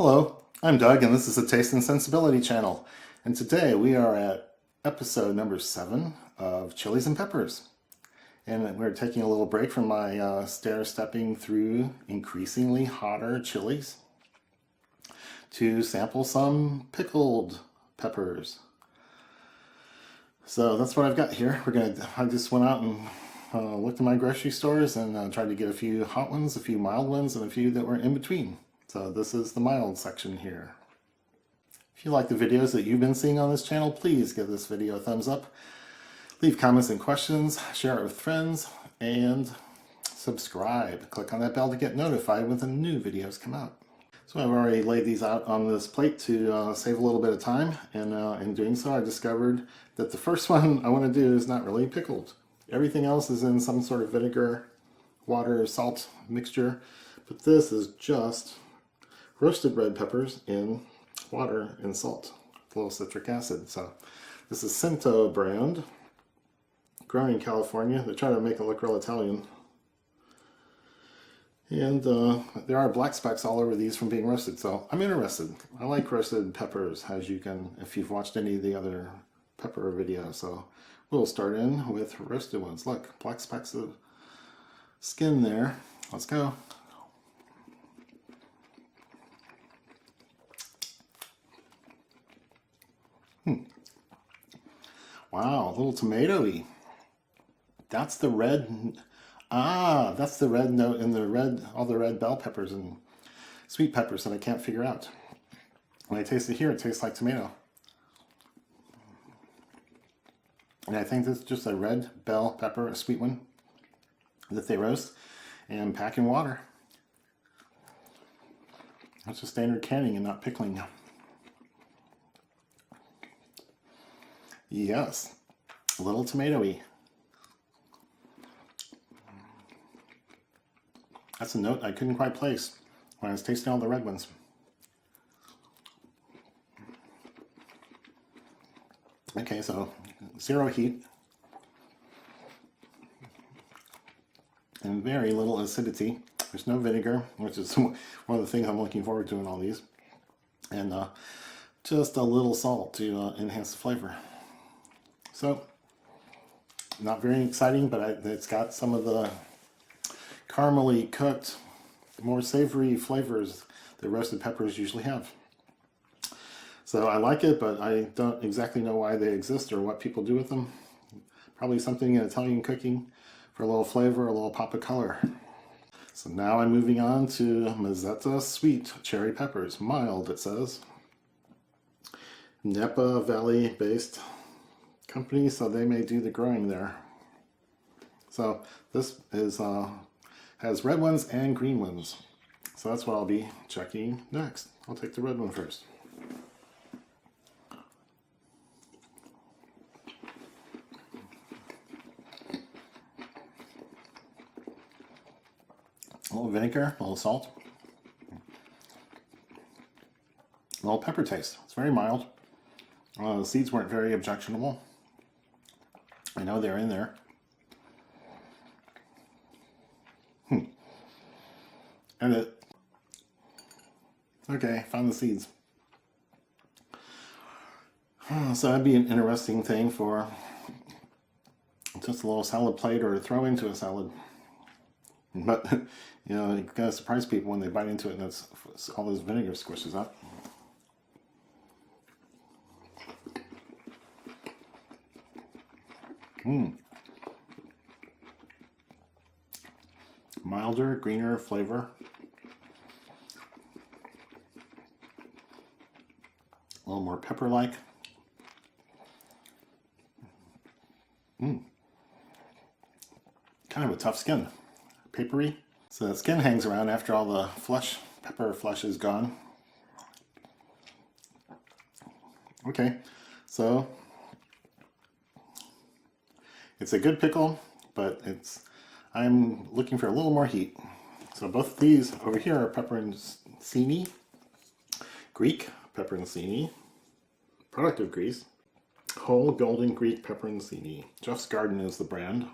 Hello, I'm Doug and this is the Taste and Sensibility channel. And today we are at episode number 7 of Chilies and Peppers. And we're taking a little break from my stair-stepping through increasingly hotter chilies to sample some pickled peppers. So that's what I've got here. I just went out and looked in my grocery stores and tried to get a few hot ones, a few mild ones, and a few that were in between. So this is the mild section here. If you like the videos that you've been seeing on this channel, please give this video a thumbs up. Leave comments and questions, share it with friends, and subscribe. Click on that bell to get notified when the new videos come out. So I've already laid these out on this plate to save a little bit of time, and in doing so I discovered that the first one I want to do is not really pickled. Everything else is in some sort of vinegar, water, salt mixture, but this is just roasted red peppers in water and salt, a little citric acid. So this is Cento brand, grown in California. They try to make it look real Italian. And there are black specks all over these from being roasted, so I'm interested. I like roasted peppers, as you can, if you've watched any of the other pepper videos. So we'll start in with roasted ones. Look, black specks of skin there. Let's go. Wow, a little tomatoey. That's the red. That's the red note in the red, all the red bell peppers and sweet peppers that I can't figure out. When I taste it here, it tastes like tomato. And I think this is just a red bell pepper, a sweet one, that they roast and pack in water. That's just standard canning and not pickling. Yes, a little tomatoey. That's a note I couldn't quite place when I was tasting all the red ones. Okay, so zero heat and very little acidity. There's no vinegar, which is one of the things I'm looking forward to in all these. And just a little salt to enhance the flavor. So, not very exciting, but it's got some of the caramely cooked, more savory flavors that roasted peppers usually have. So I like it, but I don't exactly know why they exist or what people do with them. Probably something in Italian cooking for a little flavor, a little pop of color. So now I'm moving on to Mezzetta sweet cherry peppers. Mild, it says. Napa Valley based company, so they may do the growing there. So this is has red ones and green ones. So that's what I'll be checking next. I'll take the red one first. A little vinegar, a little salt, a little pepper taste. It's very mild. The seeds weren't very objectionable. I know they're in there. And it. Okay, found the seeds. So that'd be an interesting thing for just a little salad plate or to throw into a salad. But, you know, you gotta surprise people when they bite into it and it's all this vinegar squishes up. Milder, greener flavor. A little more pepper-like. Kind of a tough skin. Papery. So the skin hangs around after all the pepper flesh is gone. Okay, so it's a good pickle, but I'm looking for a little more heat. So both of these over here are Peperoncini, Greek Peperoncini, product of Greece, whole golden Greek Peperoncini. Jeff's Garden is the brand.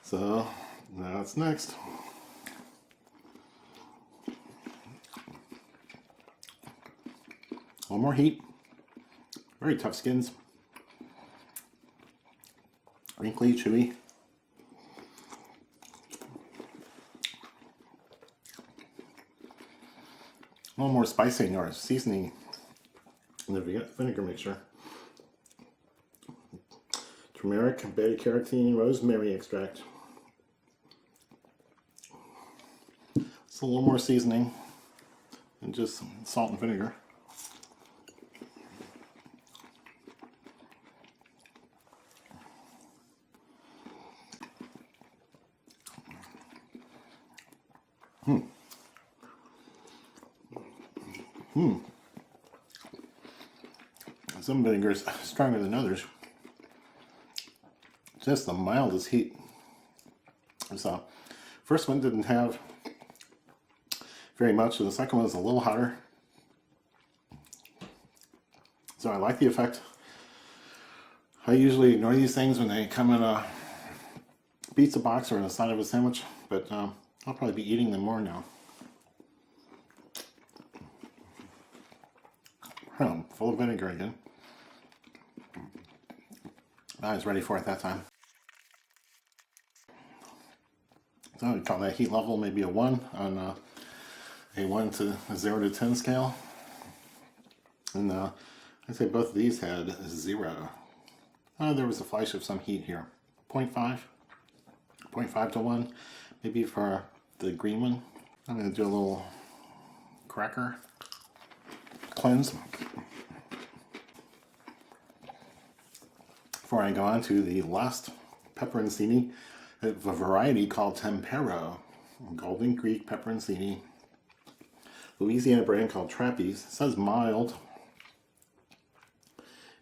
So that's next. A little more heat. Very tough skins. Wrinkly, chewy. A little more spicing or seasoning in the vinegar mixture. Turmeric, beta-carotene, rosemary extract. It's a little more seasoning than just salt and vinegar. Some vinegars stronger than others. Just the mildest heat. So, first one didn't have very much, and the second one is a little hotter. So I like the effect. I usually ignore these things when they come in a pizza box or in the side of a sandwich, but I'll probably be eating them more now. Full of vinegar again. I was ready for it that time. So we call that heat level maybe a 1 on a 1 to a 0 to 10 scale. And I'd say both of these had 0. There was a flash of some heat here. 0.5 to 1, maybe for the green one. I'm going to do a little cracker cleanse before I go on to the last peperoncini, a variety called Tempero, Golden Greek peperoncini, Louisiana brand called Trappey. It says mild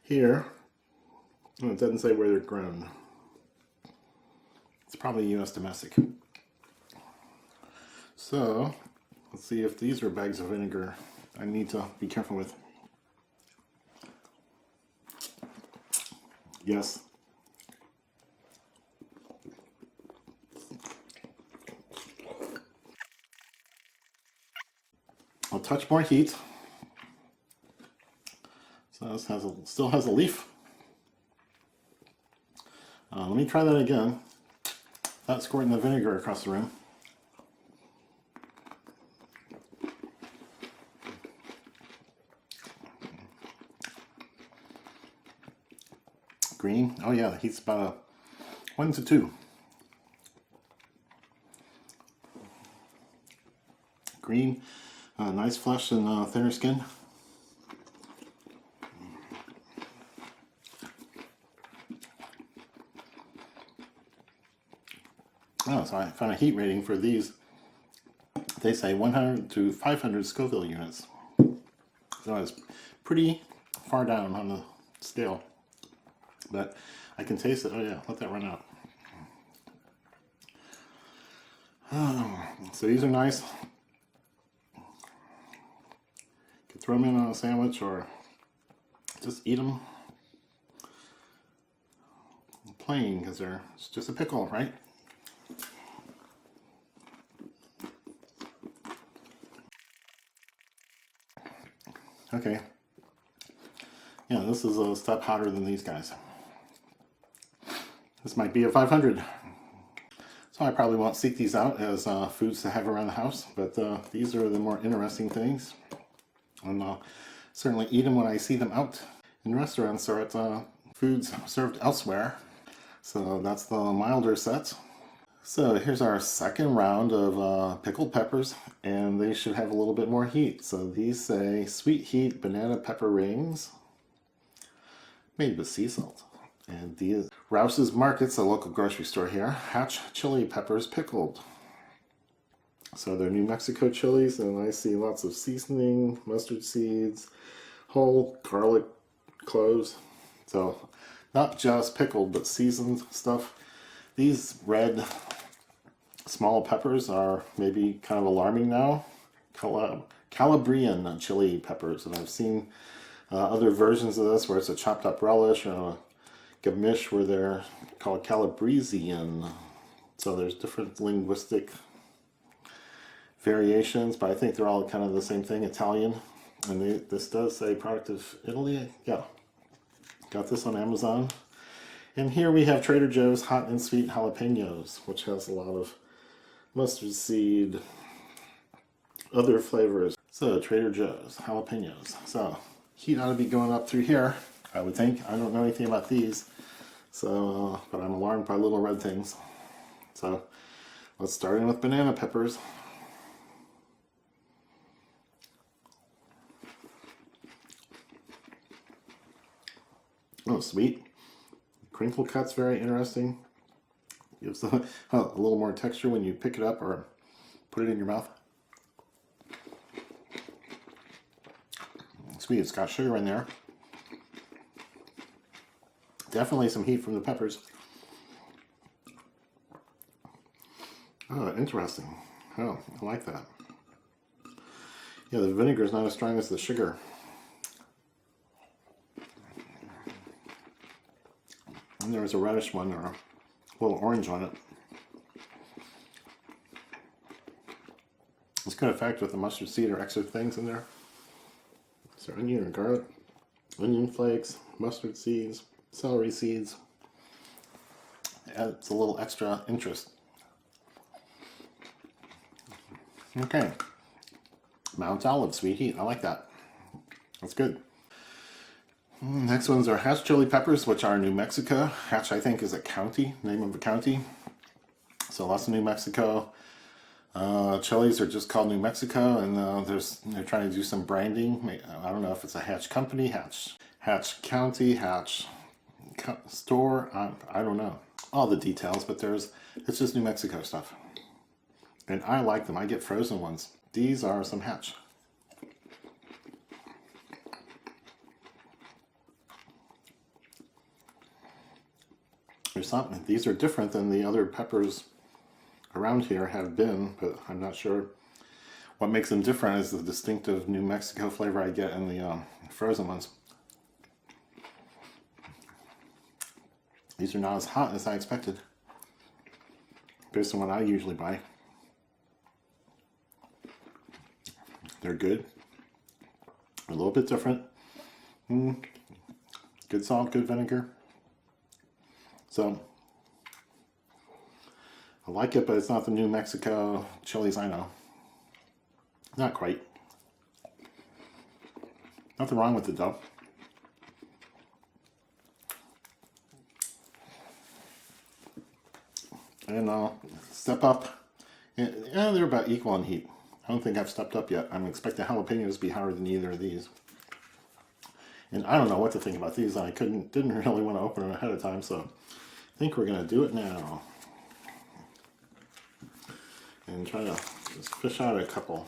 here. Oh, it doesn't say where they're grown. It's probably U.S. domestic. So let's see if these are bags of vinegar I need to be careful with. Yes. A touch more heat. So this still has a leaf. Let me try that again. Not squirting the vinegar across the room. Green. Oh yeah, the heat's about a 1 to 2. Green, nice flesh and thinner skin. Oh, so I found a heat rating for these. They say 100 to 500 Scoville units. So it's pretty far down on the scale. But I can taste it. Oh yeah, let that run out. So these are nice. You can throw them in on a sandwich or just eat them plain because it's just a pickle, right? Okay. Yeah, this is a step hotter than these guys. This might be a 500. So I probably won't seek these out as foods to have around the house, but these are the more interesting things. And I'll certainly eat them when I see them out in restaurants or at foods served elsewhere. So that's the milder set. So here's our second round of pickled peppers, and they should have a little bit more heat. So these say sweet heat banana pepper rings made with sea salt. And these Rouses Markets, a local grocery store here, hatch chili peppers pickled. So they're New Mexico chilies, and I see lots of seasoning, mustard seeds, whole garlic cloves. So not just pickled, but seasoned stuff. These red small peppers are maybe kind of alarming now. Calabrian chili peppers, and I've seen other versions of this where it's a chopped up relish or a gamish where they're called Calabresian. So there's different linguistic variations, but I think they're all kind of the same thing, Italian. And this does say product of Italy. Yeah, got this on Amazon. And here we have Trader Joe's hot and sweet jalapeños, which has a lot of mustard seed, other flavors. So Trader Joe's jalapeños. So heat ought to be going up through here, I would think. I don't know anything about these, so but I'm alarmed by little red things. So let's start in with banana peppers. Oh, sweet. Crinkle cut's very interesting. Gives a little more texture when you pick it up or put it in your mouth. Sweet, it's got sugar in there. Definitely some heat from the peppers. Oh, interesting. Oh, I like that. Yeah, the vinegar is not as strong as the sugar. And there's a reddish one or a little orange on it. It's good effect with the mustard seed or extra things in there. Is there onion or garlic? Onion flakes, mustard seeds, celery seeds. Adds a little extra interest. Okay. Mount Olive, sweet heat. I like that. That's good. Next ones are Hatch chili peppers, which are New Mexico. Hatch, I think, is a county, name of a county. So lots of New Mexico. Chilies are just called New Mexico, and they're trying to do some branding. I don't know if it's a Hatch company, Hatch County, Hatch store. I don't know all the details, but it's just New Mexico stuff. And I like them. I get frozen ones. These are some Hatch. There's something. These are different than the other peppers around here have been, but I'm not sure what makes them different is the distinctive New Mexico flavor I get in the frozen ones. These are not as hot as I expected, based on what I usually buy. They're good. A little bit different. Good salt, good vinegar. So, I like it, but it's not the New Mexico chilies I know. Not quite. Nothing wrong with it though. And step up. Yeah, they're about equal in heat. I don't think I've stepped up yet. I'm expecting jalapenos to be hotter than either of these. And I don't know what to think about these. I didn't really want to open them ahead of time, so I think we're going to do it now. And try to just fish out a couple.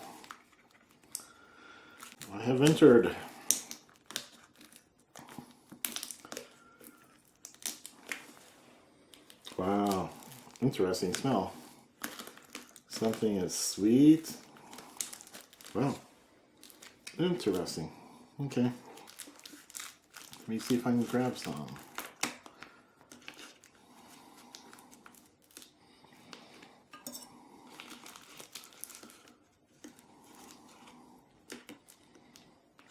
I have entered. Wow, interesting smell. Something is sweet. Well, interesting. Okay. Let me see if I can grab some.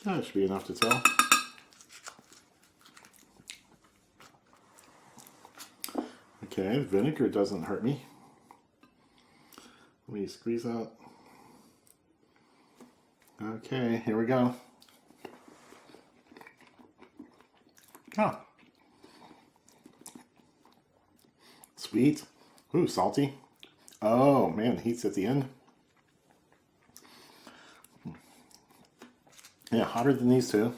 That should be enough to tell. Okay, vinegar doesn't hurt me. Let me squeeze out. Okay, here we go. Oh. Sweet. Ooh, salty. Oh man, the heat's at the end. Yeah, hotter than these two.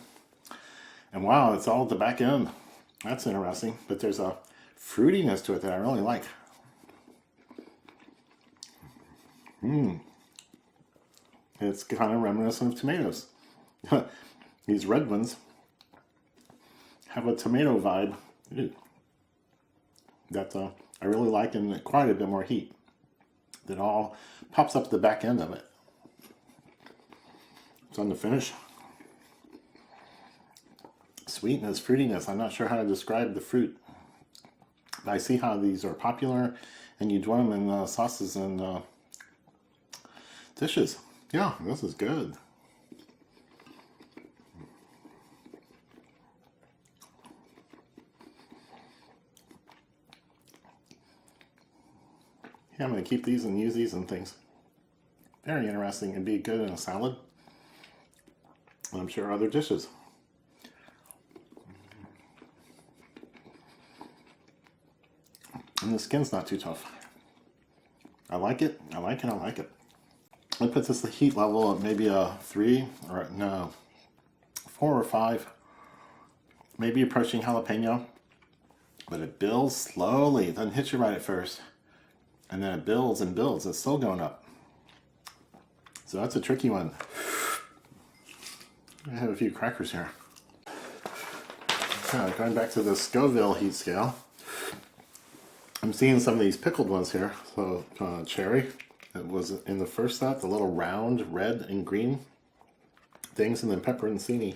And wow, it's all at the back end. That's interesting. But there's a fruitiness to it that I really like. It's kind of reminiscent of tomatoes. These red ones have a tomato vibe. That I really like, and quite a bit more heat. That all pops up the back end of it. It's on the finish. Sweetness, fruitiness. I'm not sure how to describe the fruit. But I see how these are popular, and you do them in sauces and dishes. Yeah, this is good. Yeah, I'm going to keep these and use these and things. Very interesting. It'd be good in a salad. And I'm sure other dishes. And the skin's not too tough. I like it. I like it. I like it. I put this the heat level at maybe a 3 or no, 4 or 5. Maybe approaching jalapeno. But it builds slowly. It doesn't hit you right at first. And then it builds and builds. It's still going up. So that's a tricky one. I have a few crackers here. Going back to the Scoville heat scale. I'm seeing some of these pickled ones here. So cherry, it was in the first set, the little round red and green things, and then peperoncini.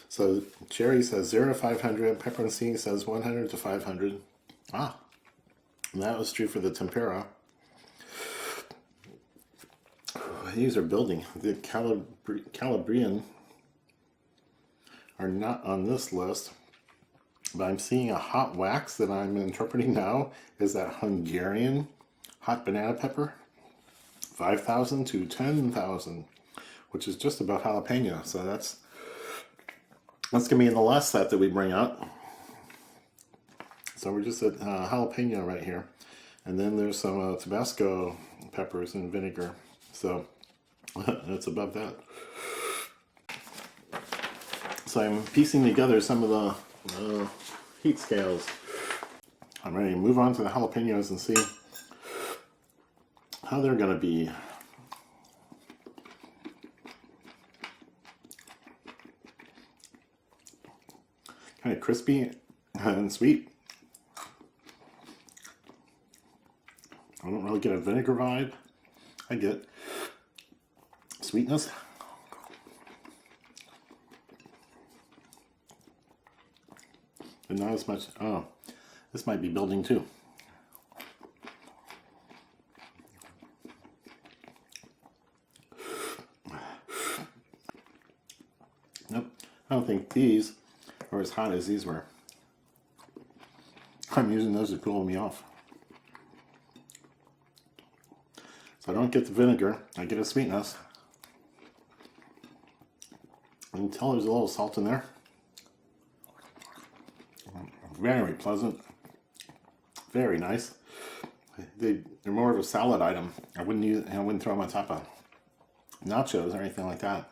So cherry says 0 to 500, peperoncini says 100 to 500. Ah, and that was true for the Tempero. These are building. The Calabrian are not on this list, but I'm seeing a hot wax that I'm interpreting now is that Hungarian hot banana pepper, 5,000 to 10,000, which is just about jalapeno. So that's gonna be in the last set that we bring up. So we're just at jalapeno right here, and then there's some Tabasco peppers and vinegar. So it's above that. So I'm piecing together some of the heat scales. I'm ready to move on to the jalapenos and see how they're going to be. Kind of crispy and sweet. I don't really get a vinegar vibe. I get sweetness. But not as much. Oh, this might be building too. Nope. I don't think these are as hot as these were. I'm using those to cool me off. So I don't get the vinegar. I get a sweetness. You can tell there's a little salt in there. Very pleasant. Very nice. They're more of a salad item. I wouldn't throw them on top of nachos or anything like that.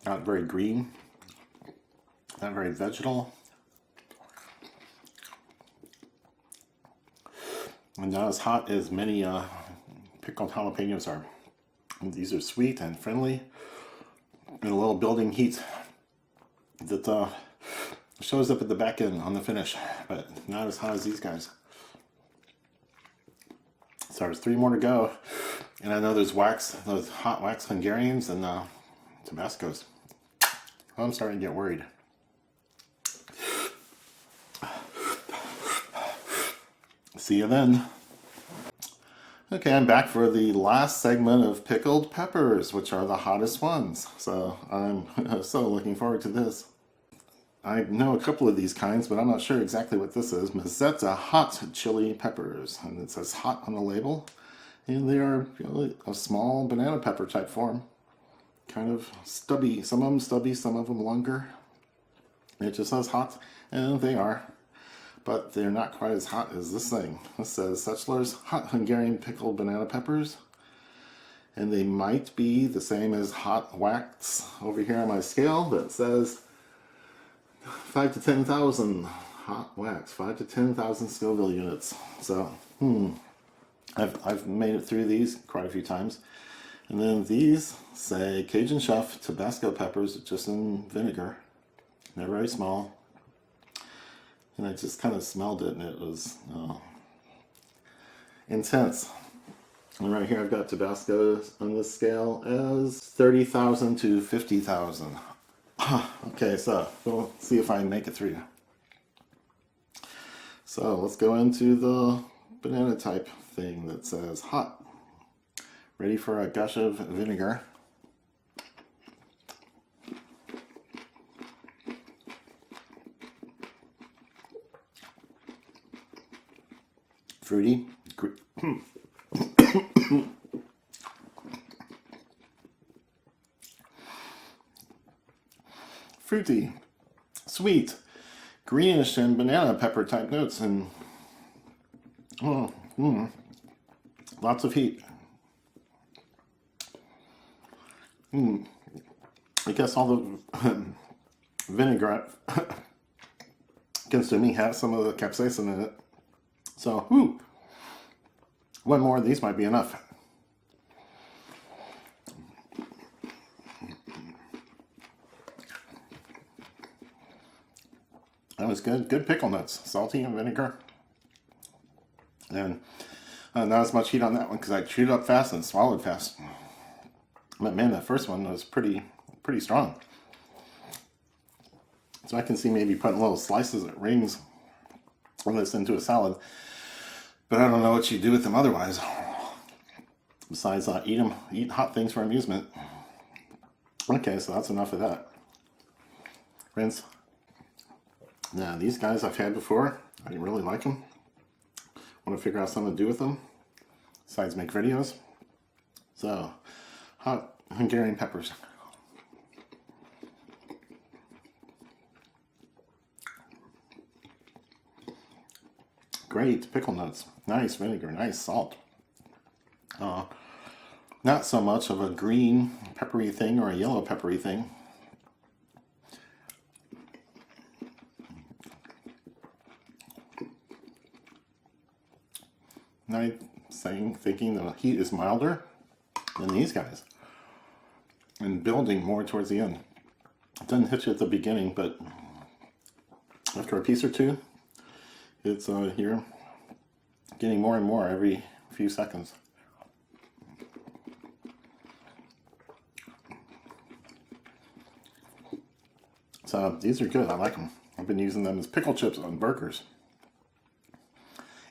Not very green. Not very vegetal. And not as hot as many pickled jalapenos are. And these are sweet and friendly. And a little building heat that shows up at the back end on the finish, but not as hot as these guys. So there's 3 more to go, and I know there's those hot wax Hungarians and Tabascos. I'm starting to get worried. See you then. Okay, I'm back for the last segment of pickled peppers, which are the hottest ones. So I'm so looking forward to this. I know a couple of these kinds, but I'm not sure exactly what this is. Mezzetta hot chili peppers, and it says hot on the label. And they are really a small banana pepper type form. Kind of stubby, some of them stubby, some of them longer. It just says hot, and they are. But they're not quite as hot as this thing. This says Sechler's hot Hungarian pickled banana peppers. And they might be the same as hot wax over here on my scale that says 5 to 10,000 hot wax, 5 to 10,000 Scoville units. So, I've made it through these quite a few times. And then these say Cajun Chef Tabasco peppers, just in vinegar. They're very small. And I just kind of smelled it, and it was intense. And right here I've got Tabascos on this scale as 30,000 to 50,000. Okay, so we'll see if I make it through. So let's go into the banana type thing that says hot. Ready for a gush of vinegar. Fruity, Fruity, sweet, greenish, and banana pepper type notes, and lots of heat. I guess all the vinegar consuming has some of the capsaicin in it. So, one more of these might be enough. That was good. Good pickle nuts. Salty and vinegar. And not as much heat on that one because I chewed up fast and swallowed fast. But man, that first one was pretty strong. So I can see maybe putting little slices of rings of this into a salad. But I don't know what you do with them otherwise. Besides eat hot things for amusement. Okay, so that's enough of that. Rinse. Now these guys I've had before. I didn't really like them. Want to figure out something to do with them. Besides make videos. So, hot Hungarian peppers. Great pickle nuts. Nice vinegar, nice salt. Not so much of a green peppery thing or a yellow peppery thing. I'm thinking the heat is milder than these guys. And building more towards the end. It doesn't hit you at the beginning, but after a piece or two, it's here getting more and more every few seconds. So these are good. I like them. I've been using them as pickle chips on burgers.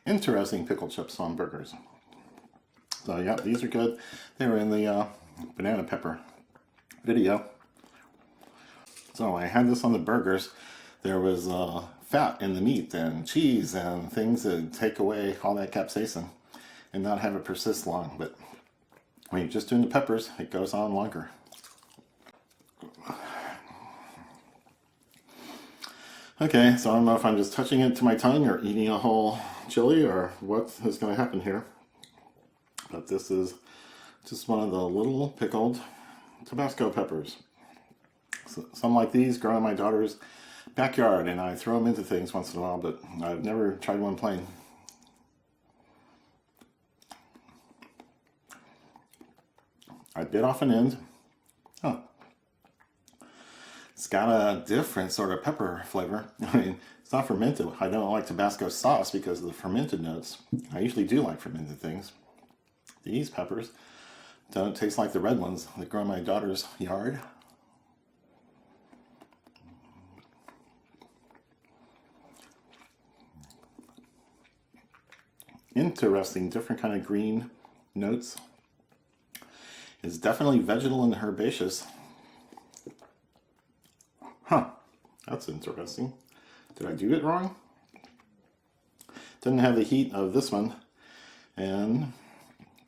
Interesting pickle chips on burgers. So yeah, these are good. They were in the banana pepper video. So I had this on the burgers. There was fat in the meat and cheese and things that take away all that capsaicin and not have it persist long. But when you're just doing the peppers, it goes on longer. Okay, so I don't know if I'm just touching it to my tongue or eating a whole chili or what is going to happen here. But this is just one of the little pickled Tabasco peppers. So, some like these grow in my daughter's backyard and I throw them into things once in a while, but I've never tried one plain. I bit off an end. Oh. It's got a different sort of pepper flavor. I mean, it's not fermented. I don't like Tabasco sauce because of the fermented notes. I usually do like fermented things. These peppers don't taste like the red ones that grow in my daughter's yard. Interesting, different kind of green notes. It's definitely vegetal and herbaceous. Huh, that's interesting. Did I do it wrong? Doesn't have the heat of this one, and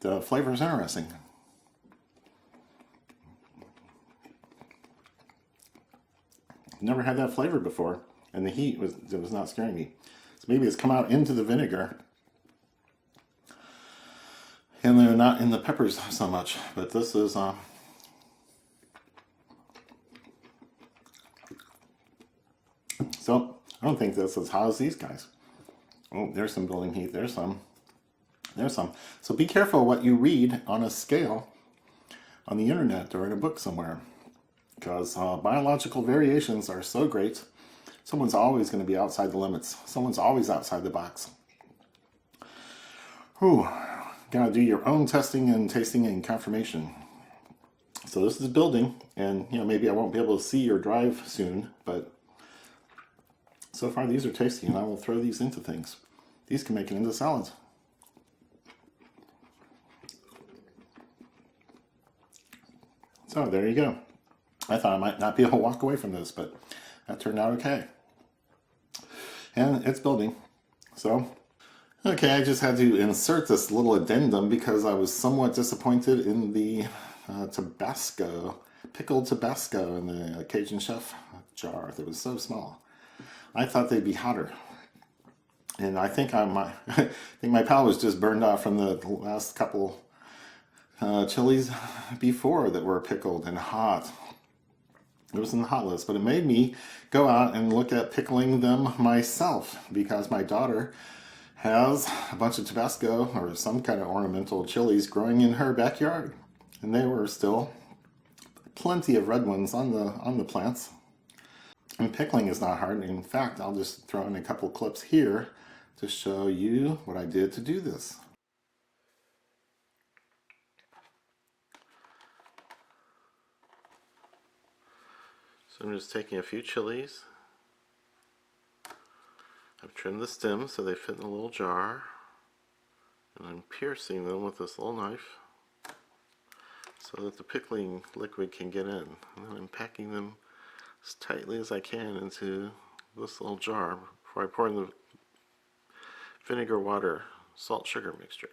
the flavor is interesting. Never had that flavor before, and the heat was not scaring me. So maybe it's come out into the vinegar, and they're not in the peppers so much. But this is so I don't think that's as hot as these guys. Oh, there's some building heat. There's some. There's some. So be careful what you read on a scale on the internet or in a book somewhere. Because biological variations are so great. Someone's always going to be outside the limits. Someone's always outside the box. Whew. Gotta do your own testing and tasting and confirmation. So this is building, and maybe I won't be able to see or drive soon, but so far these are tasty, and I will throw these into things. These can make it into salads. So there you go. I thought I might not be able to walk away from this, but that turned out okay. And it's building. So Okay, I just had to insert this little addendum because I was somewhat disappointed in the Tabasco, pickled Tabasco in the Cajun Chef jar. That was so small. I thought they'd be hotter. And I think I think my palate was just burned off from the last couple chilies before that were pickled and hot. It was in the hot list, but it made me go out and look at pickling them myself because my daughter has a bunch of Tabasco or some kind of ornamental chilies growing in her backyard, and there were still plenty of red ones on the plants. And pickling is not hard. In fact, I'll just throw in a couple clips here to show you what I did to do this. So I'm just taking a few chilies. I've trimmed the stems so they fit in a little jar, and I'm piercing them with this little knife so that the pickling liquid can get in. And then I'm packing them as tightly as I can into this little jar before I pour in the vinegar, water, salt, sugar mixture.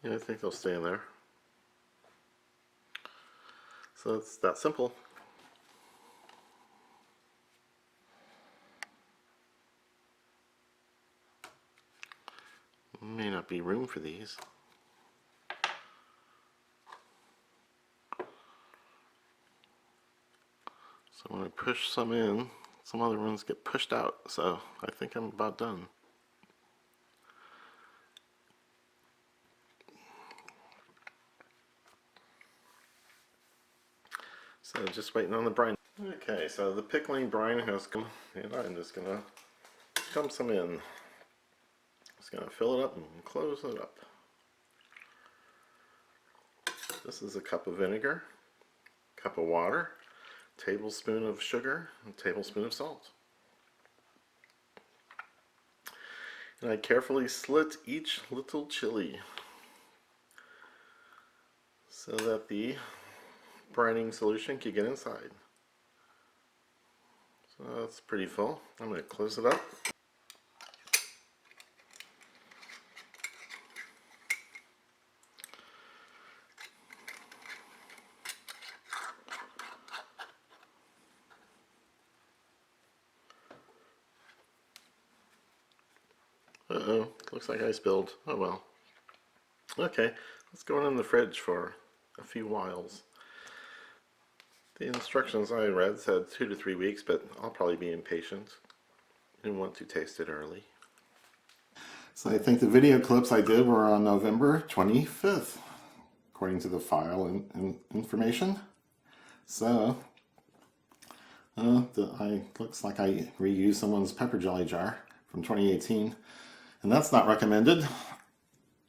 Yeah, I think they'll stay in there. So it's that simple. May not be room for these. So when I push some in, some other ones get pushed out. So I think I'm about done. So just waiting on the brine. Okay, so the pickling brine has come, and I'm just gonna dump some in. Just gonna fill it up and close it up. This is a cup of vinegar, cup of water, tablespoon of sugar, and a tablespoon of salt. And I carefully slit each little chili so that the brining solution can get inside. So that's pretty full. I'm going to close it up. Uh-oh, looks like I spilled. Oh well. Okay, let's go in the fridge for a few whiles. The instructions I read said 2 to 3 weeks, but I'll probably be impatient and want to taste it early. So I think the video clips I did were on November 25th, according to the file and information. So, looks like I reused someone's pepper jelly jar from 2018, and that's not recommended.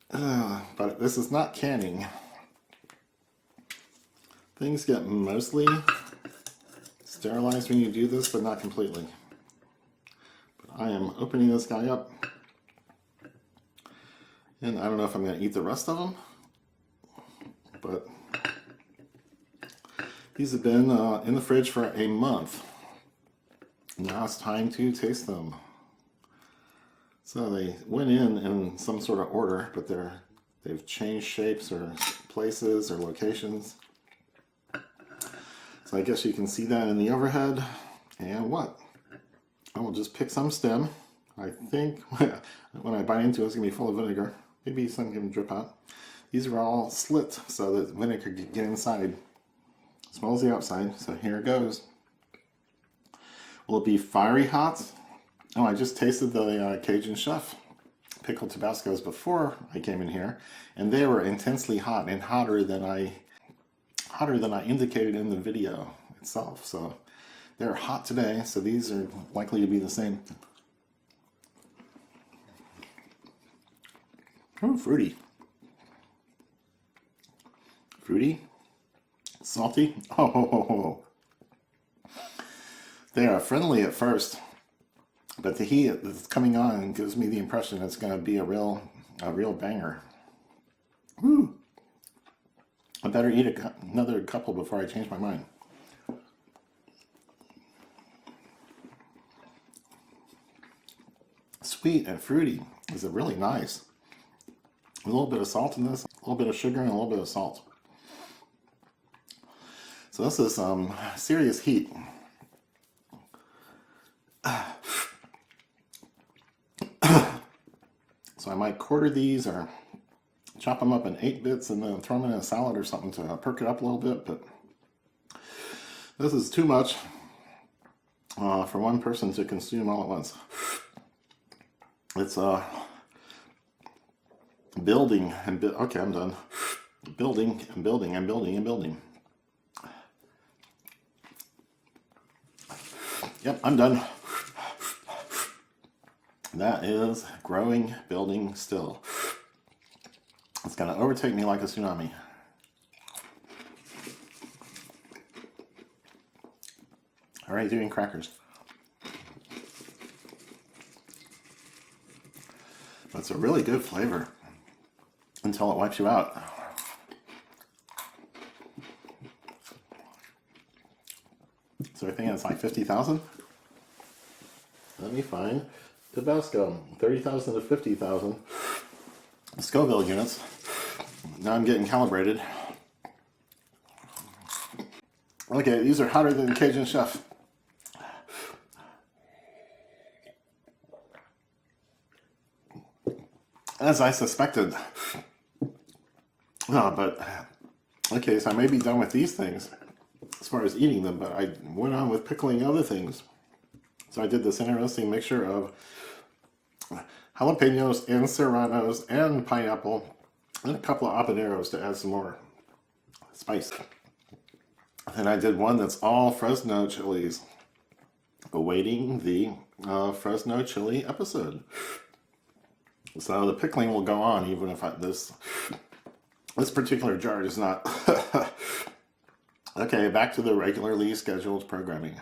But this is not canning. Things get mostly sterilized when you do this, but not completely. But I am opening this guy up, and I don't know if I'm going to eat the rest of them, but these have been in the fridge for a month. Now it's time to taste them. So they went in some sort of order, but they've changed shapes or places or locations. So I guess you can see that in the overhead. And what? I will just pick some stem. I think when I bite into it, it's going to be full of vinegar. Maybe some can drip out. These are all slit so that vinegar can get inside, as well as the outside. So here it goes. Will it be fiery hot? Oh, I just tasted the Cajun Chef pickled Tabascos before I came in here, and they were intensely hot and hotter than I indicated in the video itself. So they're hot today, so these are likely to be the same. Oh, fruity. Fruity, salty. Oh. They are friendly at first, but the heat that's coming on gives me the impression it's going to be a real banger. Woo! I better eat another couple before I change my mind. sweet and fruity. Is it really nice? A little bit of salt in this, a little bit of sugar, and a little bit of salt. So this is serious heat. So I might quarter these or chop them up in 8 bits and then throw them in a salad or something to perk it up a little bit. But this is too much for one person to consume all at once. It's building and okay, I'm done. Building and building and building and building. Yep, I'm done. That is growing, building still. It's going to overtake me like a tsunami. All right, doing crackers. That's a really good flavor until it wipes you out. So I think it's like 50,000. Let me find Tabasco, 30,000 to 50,000 Scoville units. Now I'm getting calibrated. Okay, these are hotter than Cajun Chef. As I suspected. But okay, so I may be done with these things as far as eating them, but I went on with pickling other things. So I did this interesting mixture of jalapeños and serranos and pineapple and a couple of habaneros to add some more spice. And I did one that's all Fresno chilies, awaiting the Fresno chili episode. So the pickling will go on even if this particular jar is not. Okay, back to the regularly scheduled programming.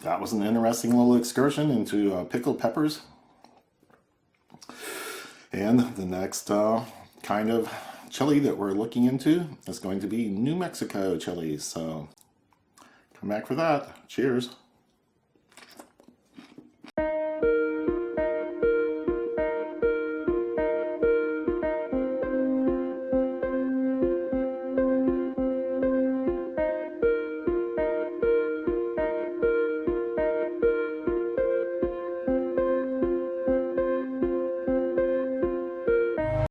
That was an interesting little excursion into pickled peppers. And the next kind of chili that we're looking into is going to be New Mexico chilies. So come back for that. Cheers.